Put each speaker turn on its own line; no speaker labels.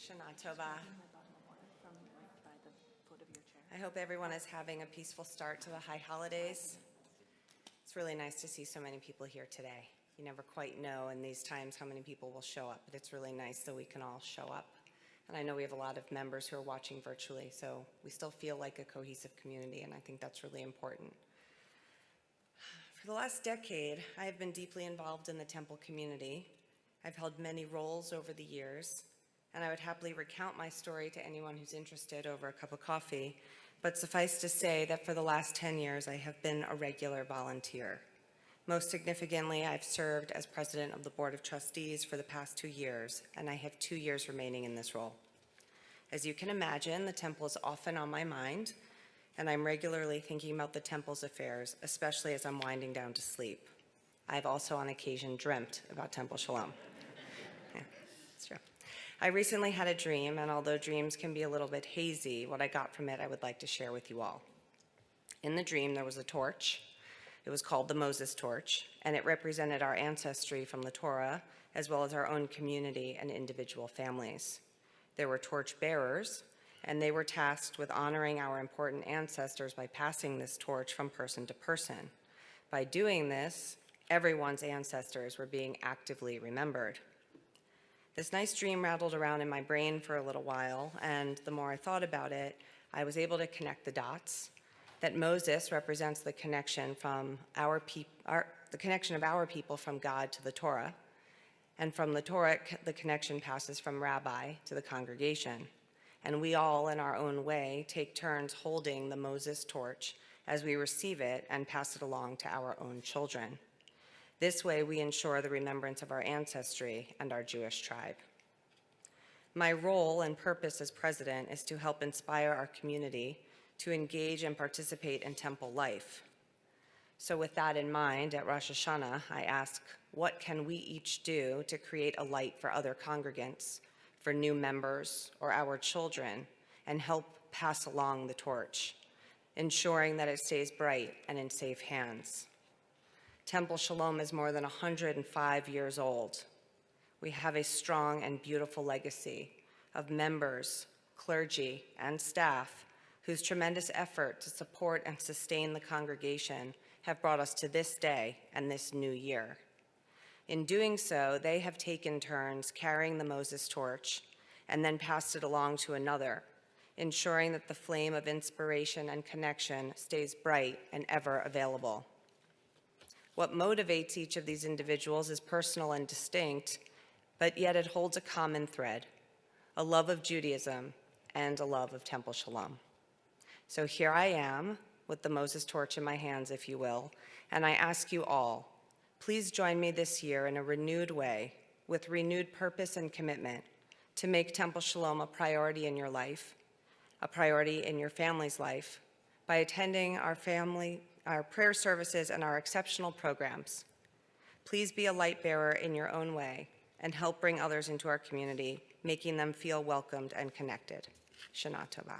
Shana Tova. I hope everyone is having a peaceful start to the high holidays. It's really nice to see so many people here today. You never quite know in these times how many people will show up, but it's really nice that we can all show up. And I know we have a lot of members who are watching virtually, so we still feel like a cohesive community, and I think that's really important. For the last decade, I have been deeply involved in the Temple community. I've held many roles over the years, and I would happily recount my story to anyone who's interested over a cup of coffee, but suffice to say that for the last 10 years, I have been a regular volunteer. Most significantly, I've served as president of the Board of Trustees for the past 2 years, and I have 2 years remaining in this role. As you can imagine, the Temple is often on my mind, and I'm regularly thinking about the Temple's affairs, especially as I'm winding down to sleep. I've also on occasion dreamt about Temple Sholom. Yeah, it's true. I recently had a dream, and although dreams can be a little bit hazy, what I got from it I would like to share with you all. In the dream, there was a torch. It was called the Moses torch, and it represented our ancestry from the Torah, as well as our own community and individual families. There were torch bearers, and they were tasked with honoring our important ancestors by passing this torch from person to person. By doing this, everyone's ancestors were being actively remembered. This nice dream rattled around in my brain for a little while, and the more I thought about it, I was able to connect the dots. That Moses represents the connection from the connection of our people from God to the Torah, and from the Torah, the connection passes from rabbi to the congregation. And we all, in our own way, take turns holding the Moses torch as we receive it and pass it along to our own children. This way, we ensure the remembrance of our ancestry and our Jewish tribe. My role and purpose as president is to help inspire our community to engage and participate in temple life. So with that in mind, at Rosh Hashanah, I ask, what can we each do to create a light for other congregants, for new members or our children, and help pass along the torch, ensuring that it stays bright and in safe hands? Temple Sholom is more than 105 years old. We have a strong and beautiful legacy of members, clergy, and staff whose tremendous effort to support and sustain the congregation have brought us to this day and this new year. In doing so, they have taken turns carrying the Moses torch and then passed it along to another, ensuring that the flame of inspiration and connection stays bright and ever available. What motivates each of these individuals is personal and distinct, but yet it holds a common thread, a love of Judaism and a love of Temple Sholom. So here I am with the Moses torch in my hands, if you will, and I ask you all, please join me this year in a renewed way, with renewed purpose and commitment, to make Temple Sholom a priority in your life, a priority in your family's life, by attending our prayer services and our exceptional programs. Please be a light bearer in your own way and help bring others into our community, making them feel welcomed and connected. Shana Tova.